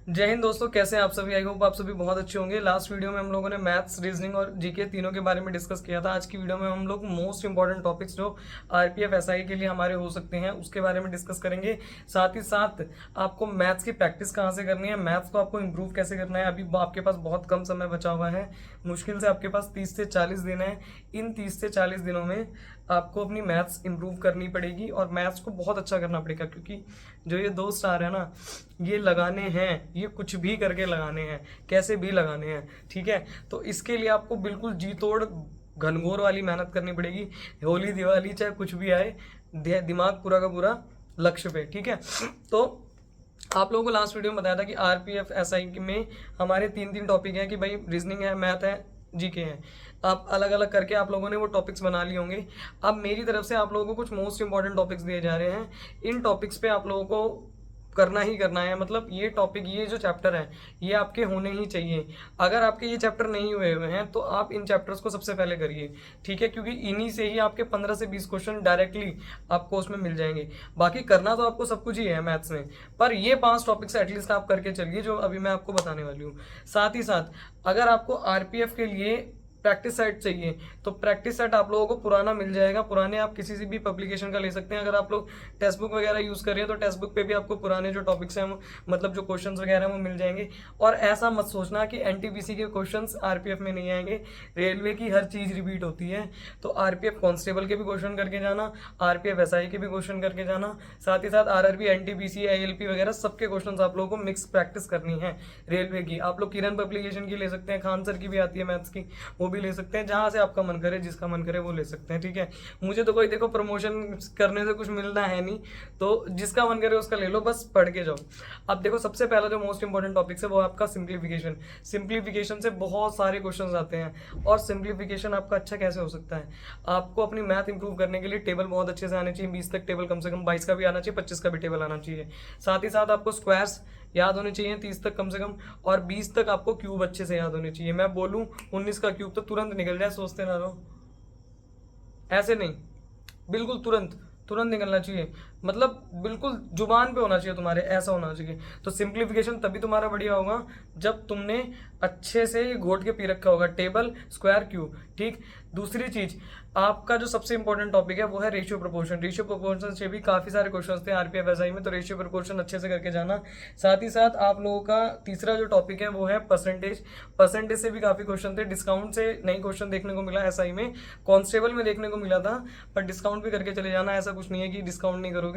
जय हिंद दोस्तों, कैसे हैं आप सभी। आई होप आप सभी बहुत अच्छे होंगे। लास्ट वीडियो में हम लोगों ने मैथ्स, रीजनिंग और जीके तीनों के बारे में डिस्कस किया था। आज की वीडियो में हम लोग मोस्ट इंपॉर्टेंट टॉपिक्स जो आरपीएफ एसआई के लिए हमारे हो सकते हैं उसके बारे में डिस्कस करेंगे। साथ ही साथ आपको मैथ्स की प्रैक्टिस कहाँ से करनी है, मैथ्स को आपको इम्प्रूव कैसे करना है। अभी आपके पास बहुत कम समय बचा हुआ है, मुश्किल से आपके पास 30 से 40 दिन है। इन 30 से 40 दिनों में आपको अपनी मैथ्स इंप्रूव करनी पड़ेगी और मैथ्स को बहुत अच्छा करना पड़ेगा, क्योंकि जो ये 2 स्टार है ना, ये लगाने हैं, ये कुछ भी करके लगाने हैं, कैसे भी लगाने हैं, ठीक है। तो इसके लिए आपको बिल्कुल जी तोड़ घनघोर वाली मेहनत करनी पड़ेगी। होली दिवाली चाहे कुछ भी आए, दिमाग पूरा का पूरा लक्ष्य पे, ठीक है। तो आप लोगों को लास्ट वीडियो में बताया था कि आरपीएफ एसआई में हमारे 3 टॉपिक हैं कि भाई रीजनिंग है, मैथ है, जीके हैं। आप अलग अलग करके आप लोगों ने वो टॉपिक्स बना लिए होंगे। अब मेरी तरफ से आप लोगों को कुछ मोस्ट इंपॉर्टेंट टॉपिक्स दिए जा रहे हैं। इन टॉपिक्स पे आप लोगों को करना ही करना है। मतलब ये टॉपिक, ये जो चैप्टर है, ये आपके होने ही चाहिए। अगर आपके ये चैप्टर नहीं हुए हुए हैं तो आप इन चैप्टर्स को सबसे पहले करिए, ठीक है, क्योंकि इन्हीं से ही आपके 15 से 20 क्वेश्चन डायरेक्टली आपको उसमें मिल जाएंगे। बाकी करना तो आपको सब कुछ ही है मैथ्स में, पर ये 5 टॉपिक्स एटलीस्ट आप करके चलिए जो अभी मैं आपको बताने वाली हूँ। साथ ही साथ अगर आपको आरपीएफ के लिए प्रैक्टिस सेट चाहिए तो प्रैक्टिस सेट आप लोगों को पुराना मिल जाएगा। पुराने आप किसी से भी पब्लिकेशन का ले सकते हैं। अगर आप लोग टेक्स्ट बुक वगैरह यूज़ कर रहे हैं तो टेक्स्ट बुक पे भी आपको पुराने जो टॉपिक्स हैं मतलब जो क्वेश्चंस वगैरह हैं वो मिल जाएंगे। और ऐसा मत सोचना कि एनटीपीसी के क्वेश्चंस आरपीएफ में नहीं आएंगे। रेलवे की हर चीज़ रिपीट होती है, तो आरपीएफ कांस्टेबल के भी क्वेश्चन करके जाना, आरपीएफ एसआई के भी क्वेश्चन करके जाना, साथ ही साथ आरआरबी, एनटीपीसी, आईएलपी वगैरह सबके क्वेश्चन आप लोगों को मिक्स प्रैक्टिस करनी है। रेलवे की आप लोग किरण पब्लिकेशन की ले सकते हैं, खान सर की भी आती है मैथ्स की, वो भी ले सकते हैं। जहां से आपका मन करे, जिसका मन करे वो ले सकते हैं, ठीक है। मुझे तो कोई देखो प्रमोशन करने से कुछ मिलना है नहीं, तो जिसका मन करे उसका ले लो, बस पढ़ के जाओ। अब देखो, सबसे पहला जो मोस्ट इंपॉर्टेंट टॉपिक है वो आपका सिंप्लीफिकेशन। सिंप्लीफिकेशन से बहुत सारे क्वेश्चन आते हैं, और सिंप्लीफिकेशन आपका अच्छा कैसे हो सकता है। आपको अपनी मैथ इंप्रूव करने के लिए टेबल बहुत अच्छे से आने चाहिए। 20 तक टेबल, कम से कम 22 का भी आना चाहिए, 25 का भी टेबल आना चाहिए। साथ ही साथ आपको स्क्वायर्स याद होने चाहिए 30 तक कम से कम, और 20 तक आपको क्यूब अच्छे से याद होने चाहिए। मैं बोलूं 19 का क्यूब तो तुरंत निकल जाए, सोचते ना रहो, ऐसे नहीं, बिल्कुल तुरंत तुरंत निकलना चाहिए। मतलब बिल्कुल जुबान पे होना चाहिए तुम्हारे, ऐसा होना चाहिए। तो सिंप्लीफिकेशन तभी तुम्हारा बढ़िया होगा जब तुमने अच्छे से घोट के पी रखा होगा, टेबल, स्क्वायर, क्यूब, ठीक। दूसरी चीज, आपका जो सबसे इंपॉर्टेंट टॉपिक है वो है रेशियो प्रोपोर्शन। रेशियो प्रोपोर्शन से भी काफी सारे क्वेश्चन थे आरपीएफ एसआई में, तो रेशियो प्रोपोर्शन अच्छे से करके जाना। साथ ही साथ आप लोगों का तीसरा जो टॉपिक है वो है परसेंटेज। परसेंटेज से भी काफी क्वेश्चन थे, डिस्काउंट से नहीं क्वेश्चन देखने को मिला एसआई में, कांस्टेबल में देखने को मिला था, पर डिस्काउंट भी करके चले जाना। ऐसा कुछ नहीं है कि डिस्काउंट नहीं करोगे।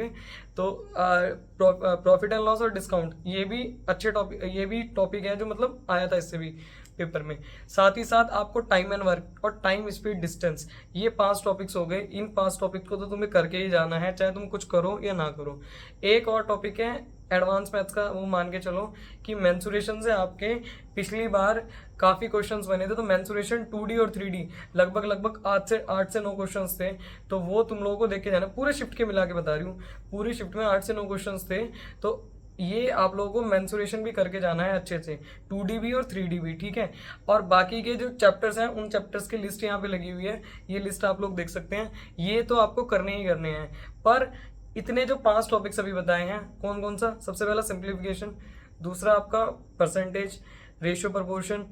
तो प्रॉफिट एंड लॉस और डिस्काउंट, ये भी अच्छे टॉपिक, ये भी टॉपिक है जो मतलब आया था इससे भी पेपर में। साथ ही साथ आपको टाइम एंड वर्क और टाइम, स्पीड, डिस्टेंस, ये 5 टॉपिक्स हो गए। इन 5 टॉपिक को तो तुम्हें करके ही जाना है, चाहे तुम कुछ करो या ना करो। एक और टॉपिक है एडवांस मैथ्स का, वो मान के चलो कि मेंसुरेशन से आपके पिछली बार काफ़ी क्वेश्चंस बने थे। तो मेंसुरेशन 2D और 3D लगभग 8 से 9 क्वेश्चंस थे, तो वो तुम लोगों को देख के जाना। पूरे शिफ्ट के मिला के बता रही हूँ, पूरी शिफ्ट में 8 से 9 क्वेश्चंस थे, तो ये आप लोगों को मेंसुरेशन भी करके जाना है अच्छे से, 2D भी और 3D भी, ठीक है। और बाकी के जो चैप्टर्स हैं उन चैप्टर्स की लिस्ट यहाँ पे लगी हुई है, ये लिस्ट आप लोग देख सकते हैं। ये तो आपको करने ही करने हैं, पर इतने जो 5 टॉपिक्स अभी बताए हैं, कौन कौन सा, सबसे पहला सिंप्लीफिकेशन, दूसरा आपका percentage, ratio proportion,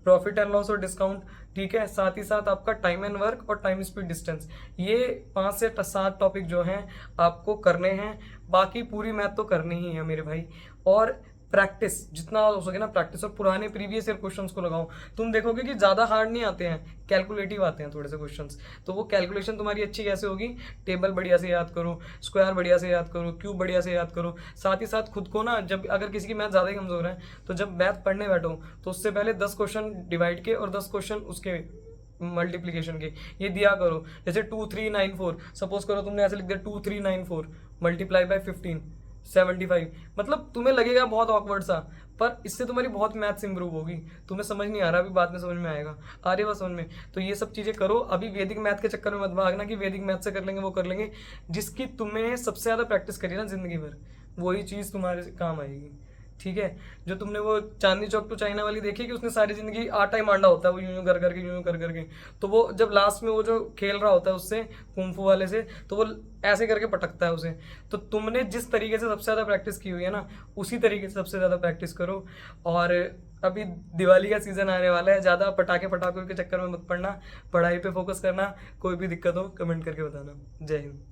profit and loss और डिस्काउंट, ठीक है। साथ ही साथ आपका टाइम एंड वर्क और टाइम, स्पीड, डिस्टेंस, ये 5 से 7 टॉपिक जो हैं आपको करने हैं। बाकी पूरी मैथ तो करनी ही है मेरे भाई। और प्रैक्टिस जितना हो सके ना, प्रैक्टिस, और पुराने प्रीवियस ईयर क्वेश्चंस को लगाओ। तुम देखोगे कि ज़्यादा हार्ड नहीं आते हैं, कैलकुलेटिव आते हैं थोड़े से क्वेश्चंस। तो वो कैलकुलेशन तुम्हारी अच्छी कैसे होगी, टेबल बढ़िया से याद करो, स्क्वायर बढ़िया से याद करो, क्यूब बढ़िया से याद करो। साथ ही साथ खुद को ना, जब अगर किसी की मैथ ज़्यादा ही कमज़ोर है तो जब मैथ पढ़ने बैठो तो उससे पहले 10 क्वेश्चन डिवाइड के और 10 क्वेश्चन उसके मल्टीप्लीकेशन के ये दिया करो। जैसे 2394, सपोज करो तुमने ऐसे लिख दिया 2394 मल्टीप्लाई बाय 15 75, मतलब तुम्हें लगेगा बहुत ऑकवर्ड सा, पर इससे तुम्हारी बहुत मैथ्स इंप्रूव होगी। तुम्हें समझ नहीं आ रहा, अभी बाद में समझ में आएगा, आ रही बात समझ में। तो ये सब चीज़ें करो। अभी वैदिक मैथ के चक्कर में मत भागना कि वैदिक मैथ से कर लेंगे वो कर लेंगे। जिसकी तुम्हें सबसे ज़्यादा प्रैक्टिस करी ना जिंदगी भर, वही चीज़ तुम्हारे काम आएगी, ठीक है। जो तुमने वो चांदनी चौक टू चाइना वाली देखी कि उसने सारी जिंदगी आटा ही मांडा होता है, वो यूं यूं कर करके यूं यूं कर करके, तो वो जब लास्ट में वो जो खेल रहा होता है उससे कुंफू वाले से, तो वो ऐसे करके पटकता है उसे। तो तुमने जिस तरीके से सबसे ज़्यादा प्रैक्टिस की हुई है ना, उसी तरीके से सबसे ज़्यादा प्रैक्टिस करो। और अभी दिवाली का सीज़न आने वाला है, ज़्यादा पटाखे पटाखों के चक्कर में मत पड़ना, पढ़ाई पे फोकस करना। कोई भी दिक्कत हो कमेंट करके बताना। जय हिंद।